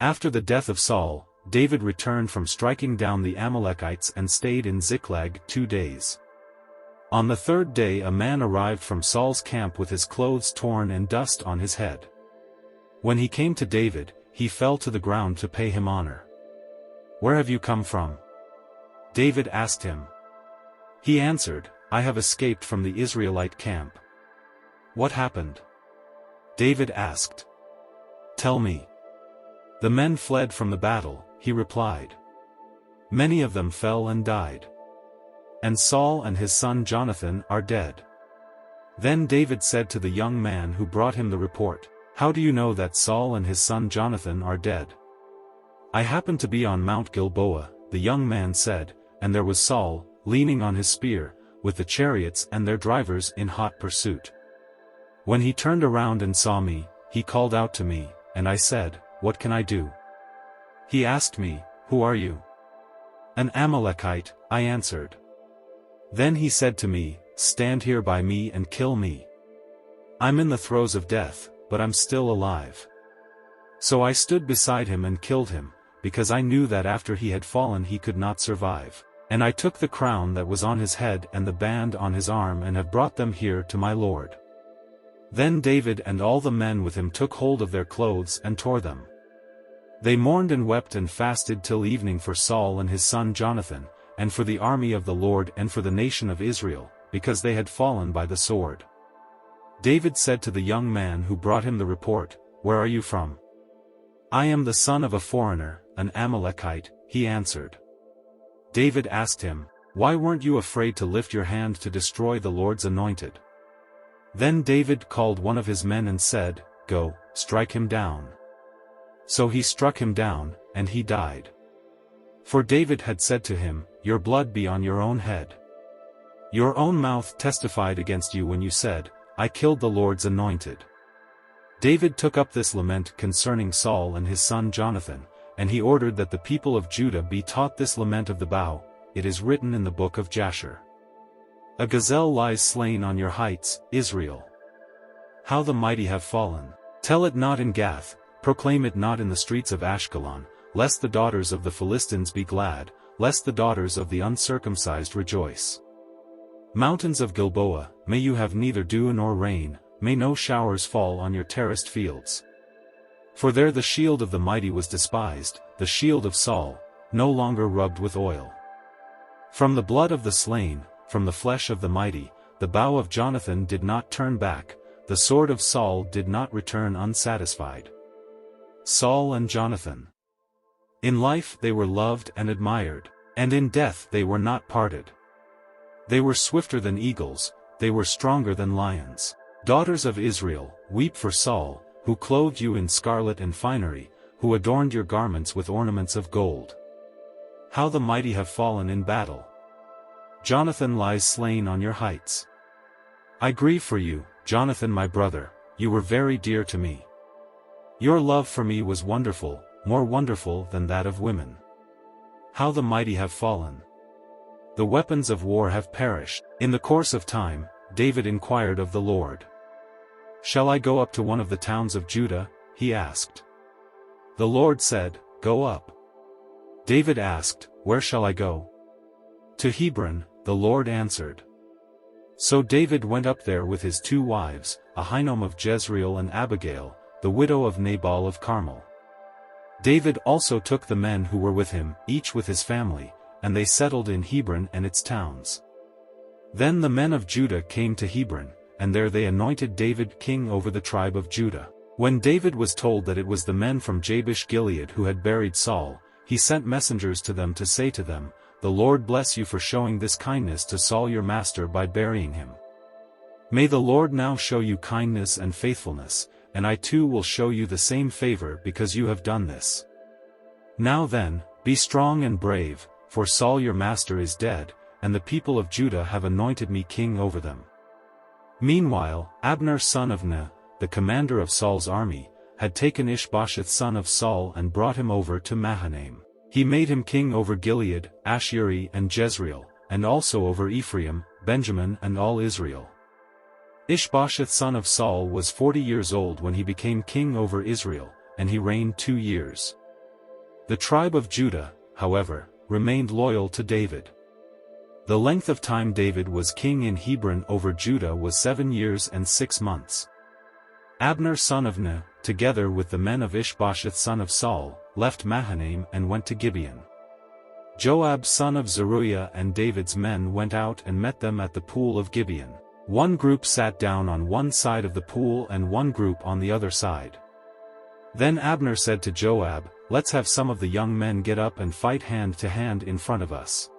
After the death of Saul, David returned from striking down the Amalekites and stayed in Ziklag 2 days. On the 3rd day a man arrived from Saul's camp with his clothes torn and dust on his head. When he came to David, he fell to the ground to pay him honor. "Where have you come from?" David asked him. He answered, "I have escaped from the Israelite camp." "What happened?" David asked. "Tell me." "The men fled from the battle," he replied. "Many of them fell and died. And Saul and his son Jonathan are dead." Then David said to the young man who brought him the report, "How do you know that Saul and his son Jonathan are dead?" "I happened to be on Mount Gilboa," the young man said, "and there was Saul, leaning on his spear, with the chariots and their drivers in hot pursuit. When he turned around and saw me, he called out to me, and I said, 'What can I do?' He asked me, 'Who are you?' 'An Amalekite,' I answered. Then he said to me, 'Stand here by me and kill me. I'm in the throes of death, but I'm still alive.' So I stood beside him and killed him, because I knew that after he had fallen he could not survive. And I took the crown that was on his head and the band on his arm and have brought them here to my lord." Then David and all the men with him took hold of their clothes and tore them. They mourned and wept and fasted till evening for Saul and his son Jonathan, and for the army of the Lord and for the nation of Israel, because they had fallen by the sword. David said to the young man who brought him the report, "Where are you from?" "I am the son of a foreigner, an Amalekite," he answered. David asked him, "Why weren't you afraid to lift your hand to destroy the Lord's anointed?" Then David called one of his men and said, "Go, strike him down." So he struck him down, and he died. For David had said to him, "Your blood be on your own head. Your own mouth testified against you when you said, 'I killed the Lord's anointed.'" David took up this lament concerning Saul and his son Jonathan, and he ordered that the people of Judah be taught this lament of the bow. It is written in the book of Jasher. "A gazelle lies slain on your heights, Israel. How the mighty have fallen. Tell it not in Gath, proclaim it not in the streets of Ashkelon, lest the daughters of the Philistines be glad, lest the daughters of the uncircumcised rejoice. Mountains of Gilboa, may you have neither dew nor rain, may no showers fall on your terraced fields. For there the shield of the mighty was despised, the shield of Saul, no longer rubbed with oil. From the blood of the slain, from the flesh of the mighty, the bow of Jonathan did not turn back, the sword of Saul did not return unsatisfied." Saul and Jonathan. In life they were loved and admired, and in death they were not parted. They were swifter than eagles, they were stronger than lions. Daughters of Israel, weep for Saul, who clothed you in scarlet and finery, who adorned your garments with ornaments of gold. How the mighty have fallen in battle. Jonathan lies slain on your heights. I grieve for you, Jonathan my brother, you were very dear to me. Your love for me was wonderful, more wonderful than that of women. How the mighty have fallen. The weapons of war have perished. In the course of time, David inquired of the Lord. "Shall I go up to one of the towns of Judah?" he asked. The Lord said, "Go up." David asked, "Where shall I go?" "To Hebron," the Lord answered. So David went up there with his 2 wives, Ahinoam of Jezreel and Abigail, the widow of Nabal of Carmel. David also took the men who were with him, each with his family, and they settled in Hebron and its towns. Then the men of Judah came to Hebron, and there they anointed David king over the tribe of Judah. When David was told that it was the men from Jabesh Gilead who had buried Saul, he sent messengers to them to say to them, "The Lord bless you for showing this kindness to Saul your master by burying him. May the Lord now show you kindness and faithfulness, and I too will show you the same favor because you have done this. Now then, be strong and brave, for Saul your master is dead, and the people of Judah have anointed me king over them." Meanwhile, Abner son of Ner, the commander of Saul's army, had taken Ishbosheth son of Saul and brought him over to Mahanaim. He made him king over Gilead, Ashuri and Jezreel, and also over Ephraim, Benjamin and all Israel. Ishbosheth son of Saul was 40 years old when he became king over Israel, and he reigned 2 years. The tribe of Judah, however, remained loyal to David. The length of time David was king in Hebron over Judah was 7 years and 6 months. Abner son of Ner, together with the men of Ishbosheth son of Saul, left Mahanaim and went to Gibeon. Joab son of Zeruiah and David's men went out and met them at the pool of Gibeon. One group sat down on one side of the pool and one group on the other side. Then Abner said to Joab, "Let's have some of the young men get up and fight hand to hand in front of us."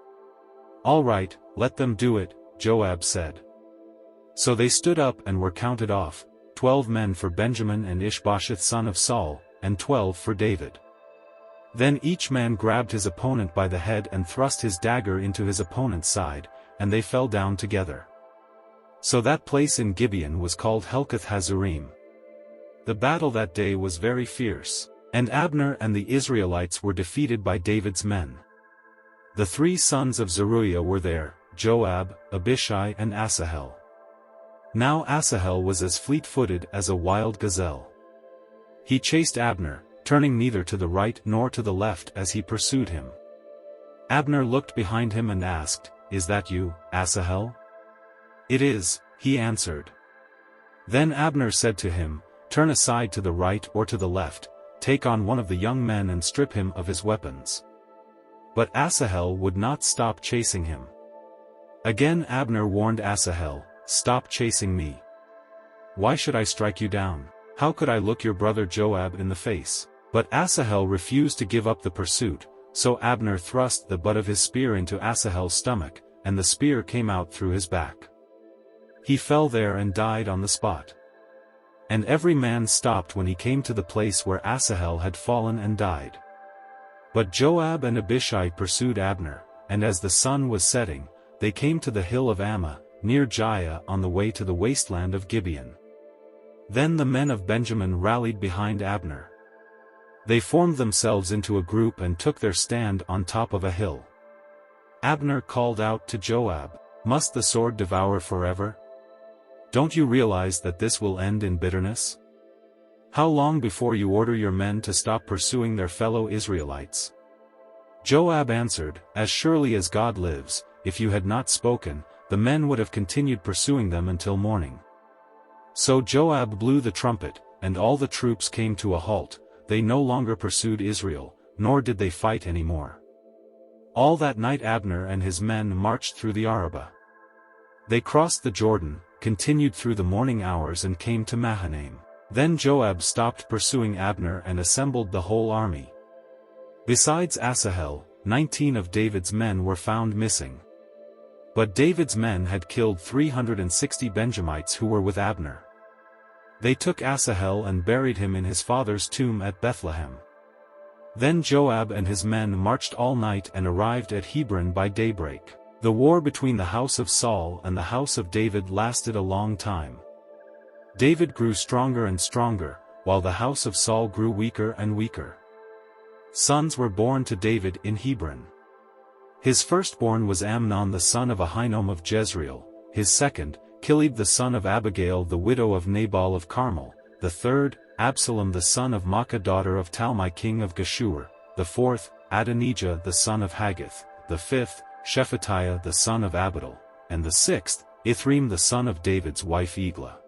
"All right, let them do it," Joab said. So they stood up and were counted off, 12 men for Benjamin and Ishbosheth son of Saul, and 12 for David. Then each man grabbed his opponent by the head and thrust his dagger into his opponent's side, and they fell down together. So that place in Gibeon was called Helkath Hazurim. The battle that day was very fierce, and Abner and the Israelites were defeated by David's men. The 3 sons of Zeruiah were there, Joab, Abishai and Asahel. Now Asahel was as fleet-footed as a wild gazelle. He chased Abner, turning neither to the right nor to the left as he pursued him. Abner looked behind him and asked, "Is that you, Asahel?" "It is," he answered. Then Abner said to him, "Turn aside to the right or to the left, take on one of the young men and strip him of his weapons." But Asahel would not stop chasing him. Again Abner warned Asahel, "Stop chasing me. Why should I strike you down? How could I look your brother Joab in the face?" But Asahel refused to give up the pursuit, so Abner thrust the butt of his spear into Asahel's stomach, and the spear came out through his back. He fell there and died on the spot. And every man stopped when he came to the place where Asahel had fallen and died. But Joab and Abishai pursued Abner, and as the sun was setting, they came to the hill of Ammah, near Giah on the way to the wasteland of Gibeon. Then the men of Benjamin rallied behind Abner. They formed themselves into a group and took their stand on top of a hill. Abner called out to Joab, "Must the sword devour forever? Don't you realize that this will end in bitterness? How long before you order your men to stop pursuing their fellow Israelites?" Joab answered, "As surely as God lives, if you had not spoken, the men would have continued pursuing them until morning." So Joab blew the trumpet, and all the troops came to a halt. They no longer pursued Israel, nor did they fight any more. All that night Abner and his men marched through the Arabah. They crossed the Jordan, continued through the morning hours and came to Mahanaim. Then Joab stopped pursuing Abner and assembled the whole army. Besides Asahel, 19 of David's men were found missing. But David's men had killed 360 Benjamites who were with Abner. They took Asahel and buried him in his father's tomb at Bethlehem. Then Joab and his men marched all night and arrived at Hebron by daybreak. The war between the house of Saul and the house of David lasted a long time. David grew stronger and stronger, while the house of Saul grew weaker and weaker. Sons were born to David in Hebron. His firstborn was Amnon the son of Ahinoam of Jezreel, his second, Kilib the son of Abigail the widow of Nabal of Carmel, the third, Absalom the son of Maacah daughter of Talmai king of Geshur, the fourth, Adonijah the son of Haggith, the fifth, Shephatiah the son of Abidal, and the sixth, Ithream the son of David's wife Eglah.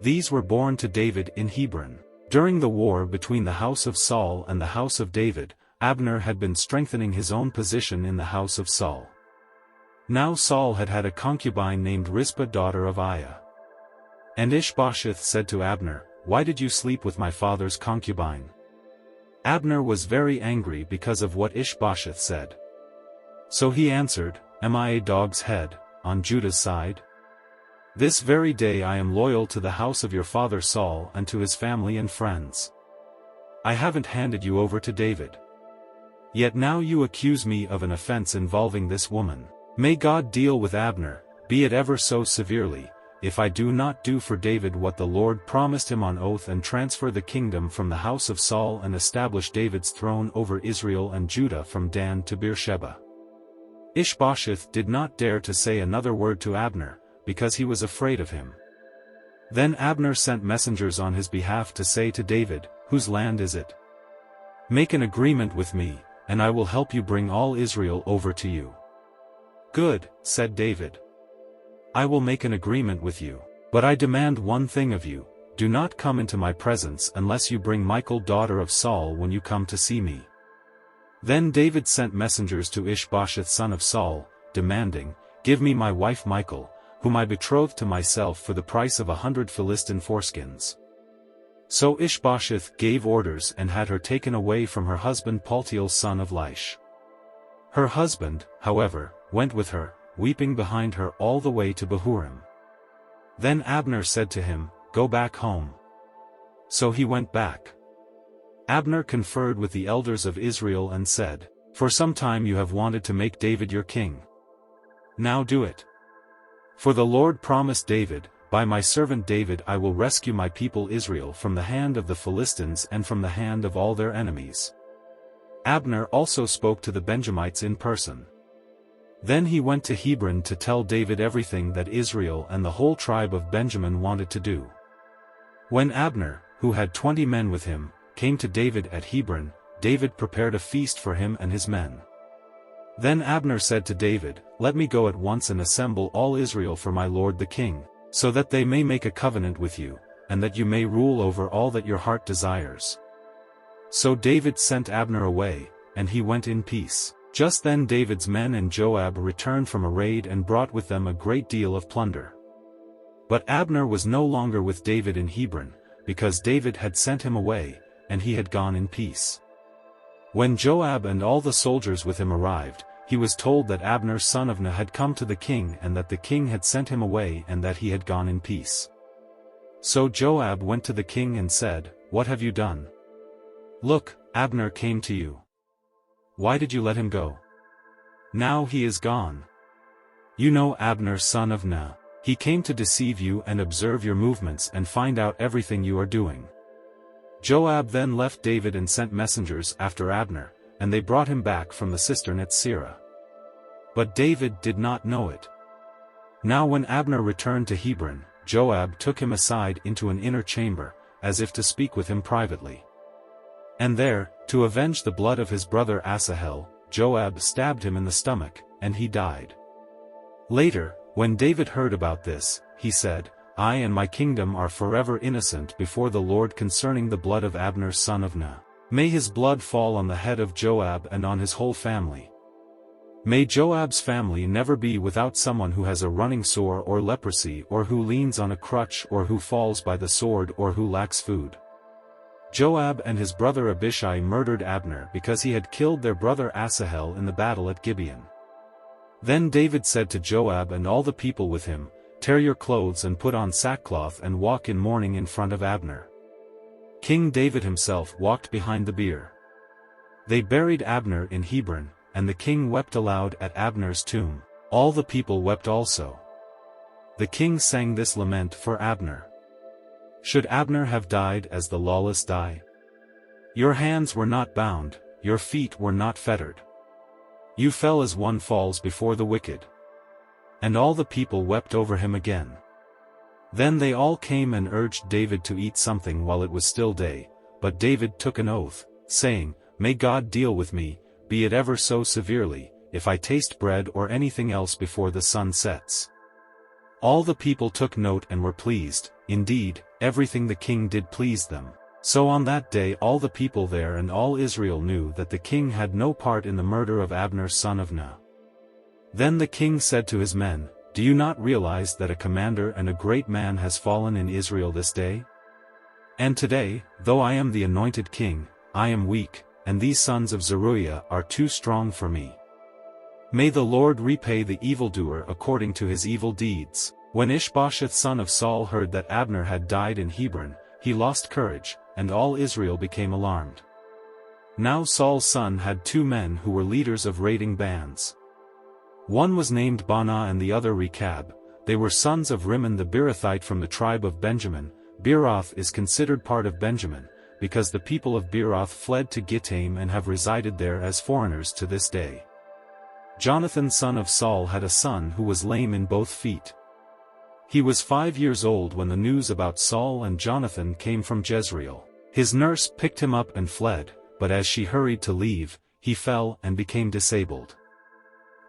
These were born to David in Hebron. During the war between the house of Saul and the house of David, Abner had been strengthening his own position in the house of Saul. Now Saul had had a concubine named Rizpah daughter of Aiah. And Ishbosheth said to Abner, "Why did you sleep with my father's concubine?" Abner was very angry because of what Ishbosheth said. So he answered, "Am I a dog's head, on Judah's side? This very day I am loyal to the house of your father Saul and to his family and friends. I haven't handed you over to David. Yet now you accuse me of an offense involving this woman. May God deal with Abner, be it ever so severely, if I do not do for David what the Lord promised him on oath and transfer the kingdom from the house of Saul and establish David's throne over Israel and Judah from Dan to Beersheba." Ishbosheth did not dare to say another word to Abner, because he was afraid of him. Then Abner sent messengers on his behalf to say to David, "Whose land is it?" Make an agreement with me, and I will help you bring all Israel over to you." "Good," said David. "I will make an agreement with you. But I demand one thing of you, do not come into my presence unless you bring Michal daughter of Saul when you come to see me." Then David sent messengers to Ishbosheth son of Saul, demanding, "Give me my wife Michal, whom I betrothed to myself for the price of 100 Philistine foreskins." So Ishbosheth gave orders and had her taken away from her husband Paltiel son of Laish. Her husband, however, went with her, weeping behind her all the way to Bahurim. Then Abner said to him, "Go back home." So he went back. Abner conferred with the elders of Israel and said, "For some time you have wanted to make David your king. Now do it. For the Lord promised David, 'By my servant David I will rescue my people Israel from the hand of the Philistines and from the hand of all their enemies.'" Abner also spoke to the Benjamites in person. Then he went to Hebron to tell David everything that Israel and the whole tribe of Benjamin wanted to do. When Abner, who had 20 men with him, came to David at Hebron, David prepared a feast for him and his men. Then Abner said to David, "Let me go at once and assemble all Israel for my lord the king, so that they may make a covenant with you, and that you may rule over all that your heart desires." So David sent Abner away, and he went in peace. Just then David's men and Joab returned from a raid and brought with them a great deal of plunder. But Abner was no longer with David in Hebron, because David had sent him away, and he had gone in peace. When Joab and all the soldiers with him arrived, he was told that Abner son of Ner had come to the king and that the king had sent him away and that he had gone in peace. So Joab went to the king and said, "What have you done? Look, Abner came to you. Why did you let him go? Now he is gone. You know Abner son of Ner. He came to deceive you and observe your movements and find out everything you are doing." Joab then left David and sent messengers after Abner, and they brought him back from the cistern at Sirah. But David did not know it. Now when Abner returned to Hebron, Joab took him aside into an inner chamber, as if to speak with him privately. And there, to avenge the blood of his brother Asahel, Joab stabbed him in the stomach, and he died. Later, when David heard about this, he said, "I and my kingdom are forever innocent before the Lord concerning the blood of Abner son of Ner. May his blood fall on the head of Joab and on his whole family. May Joab's family never be without someone who has a running sore or leprosy or who leans on a crutch or who falls by the sword or who lacks food." Joab and his brother Abishai murdered Abner because he had killed their brother Asahel in the battle at Gibeon. Then David said to Joab and all the people with him, "Tear your clothes and put on sackcloth and walk in mourning in front of Abner." King David himself walked behind the bier. They buried Abner in Hebron, and the king wept aloud at Abner's tomb. All the people wept also. The king sang this lament for Abner. "Should Abner have died as the lawless die? Your hands were not bound, your feet were not fettered. You fell as one falls before the wicked." And all the people wept over him again. Then they all came and urged David to eat something while it was still day, but David took an oath, saying, "May God deal with me, be it ever so severely, if I taste bread or anything else before the sun sets." All the people took note and were pleased. Indeed, everything the king did pleased them. So on that day all the people there and all Israel knew that the king had no part in the murder of Abner son of Ner. Then the king said to his men, "Do you not realize that a commander and a great man has fallen in Israel this day? And today, though I am the anointed king, I am weak, and these sons of Zeruiah are too strong for me. May the Lord repay the evildoer according to his evil deeds." When Ishbosheth son of Saul heard that Abner had died in Hebron, he lost courage, and all Israel became alarmed. Now Saul's son had 2 men who were leaders of raiding bands. One was named Baanah and the other Rechab. They were sons of Rimmon the Beerothite from the tribe of Benjamin. Beeroth is considered part of Benjamin, because the people of Beeroth fled to Gittaim and have resided there as foreigners to this day. Jonathan son of Saul had a son who was lame in both feet. He was 5 years old when the news about Saul and Jonathan came from Jezreel. His nurse picked him up and fled, but as she hurried to leave, he fell and became disabled.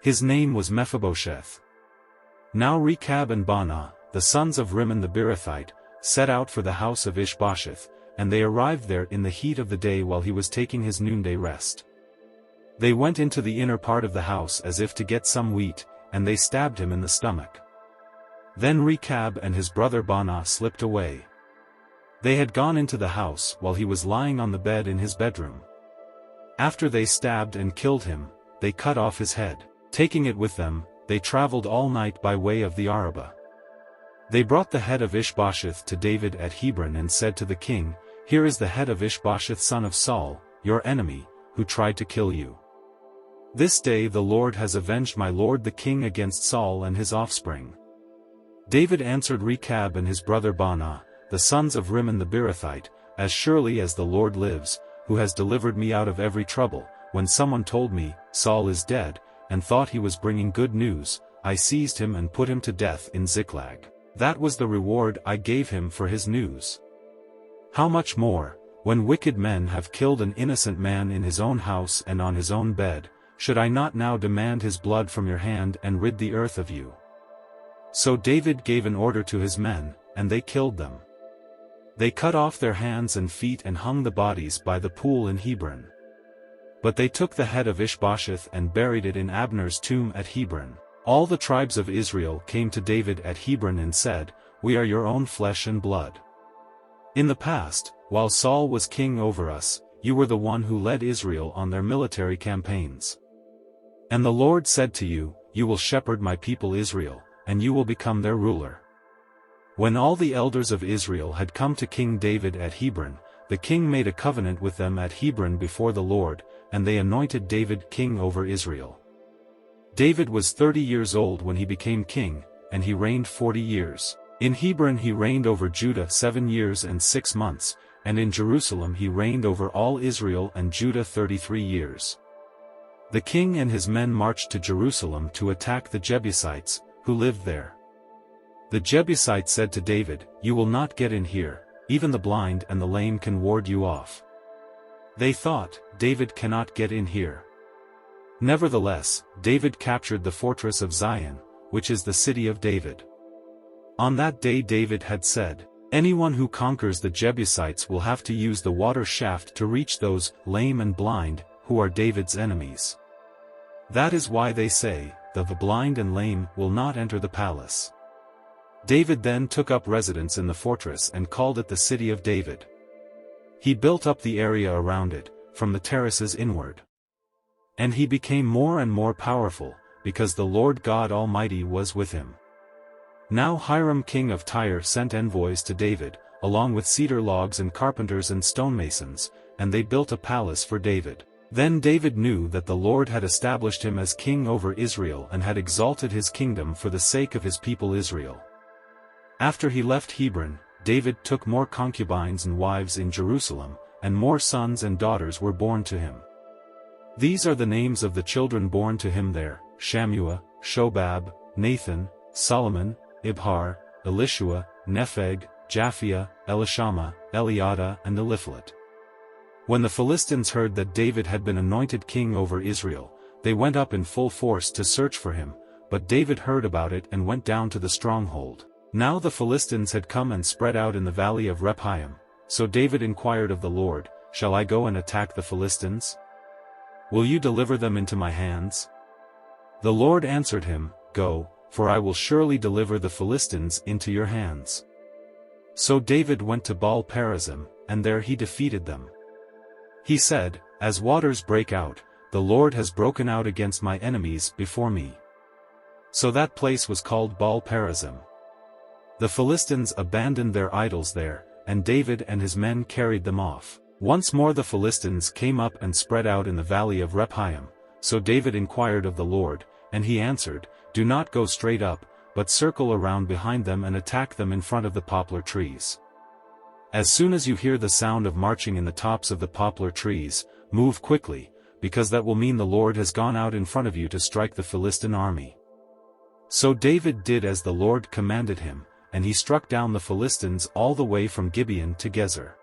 His name was Mephibosheth. Now Rechab and Baanah, the sons of Rimmon the Beerothite, set out for the house of Ishbosheth, and they arrived there in the heat of the day while he was taking his noonday rest. They went into the inner part of the house as if to get some wheat, and they stabbed him in the stomach. Then Rechab and his brother Baanah slipped away. They had gone into the house while he was lying on the bed in his bedroom. After they stabbed and killed him, they cut off his head. Taking it with them, they traveled all night by way of the Arabah. They brought the head of Ishbosheth to David at Hebron and said to the king, "Here is the head of Ishbosheth son of Saul, your enemy, who tried to kill you. This day the Lord has avenged my lord the king against Saul and his offspring." David answered Rechab and his brother Baanah, the sons of Rimmon the Beerothite, "As surely as the Lord lives, who has delivered me out of every trouble, when someone told me, 'Saul is dead,' and thought he was bringing good news, I seized him and put him to death in Ziklag. That was the reward I gave him for his news. How much more, when wicked men have killed an innocent man in his own house and on his own bed, should I not now demand his blood from your hand and rid the earth of you?" So David gave an order to his men, and they killed them. They cut off their hands and feet and hung the bodies by the pool in Hebron. But they took the head of Ishbosheth and buried it in Abner's tomb at Hebron. All the tribes of Israel came to David at Hebron and said, "We are your own flesh and blood. In the past, while Saul was king over us, you were the one who led Israel on their military campaigns. And the Lord said to you, 'You will shepherd my people Israel, and you will become their ruler.'" When all the elders of Israel had come to King David at Hebron, the king made a covenant with them at Hebron before the Lord, and they anointed David king over Israel. David was 30 years old when he became king, and he reigned 40 years. In Hebron he reigned over Judah 7 years and 6 months, and in Jerusalem he reigned over all Israel and Judah 33 years. The king and his men marched to Jerusalem to attack the Jebusites, who lived there. The Jebusites said to David, "You will not get in here, even the blind and the lame can ward you off." They thought, "David cannot get in here." Nevertheless, David captured the fortress of Zion, which is the city of David. On that day David had said, "Anyone who conquers the Jebusites will have to use the water shaft to reach those lame and blind, who are David's enemies. That is why they say, the blind and lame will not enter the palace." David then took up residence in the fortress and called it the City of David. He built up the area around it, from the terraces inward. And he became more and more powerful, because the Lord God Almighty was with him. Now Hiram king of Tyre sent envoys to David, along with cedar logs and carpenters and stonemasons, and they built a palace for David. Then David knew that the Lord had established him as king over Israel and had exalted his kingdom for the sake of his people Israel. After he left Hebron, David took more concubines and wives in Jerusalem, and more sons and daughters were born to him. These are the names of the children born to him there: Shammua, Shobab, Nathan, Solomon, Ibhar, Elishua, Nepheg, Japhia, Elishama, Eliada and Eliphalet. When the Philistines heard that David had been anointed king over Israel, they went up in full force to search for him, but David heard about it and went down to the stronghold. Now the Philistines had come and spread out in the valley of Rephaim, so David inquired of the Lord, "Shall I go and attack the Philistines? Will you deliver them into my hands?" The Lord answered him, "Go, for I will surely deliver the Philistines into your hands." So David went to Baal-perazim, and there he defeated them. He said, "As waters break out, the Lord has broken out against my enemies before me." So that place was called Baal-perazim. The Philistines abandoned their idols there, and David and his men carried them off. Once more the Philistines came up and spread out in the valley of Rephaim, so David inquired of the Lord, and he answered, "Do not go straight up, but circle around behind them and attack them in front of the poplar trees. As soon as you hear the sound of marching in the tops of the poplar trees, move quickly, because that will mean the Lord has gone out in front of you to strike the Philistine army." So David did as the Lord commanded him, and he struck down the Philistines all the way from Gibeon to Gezer.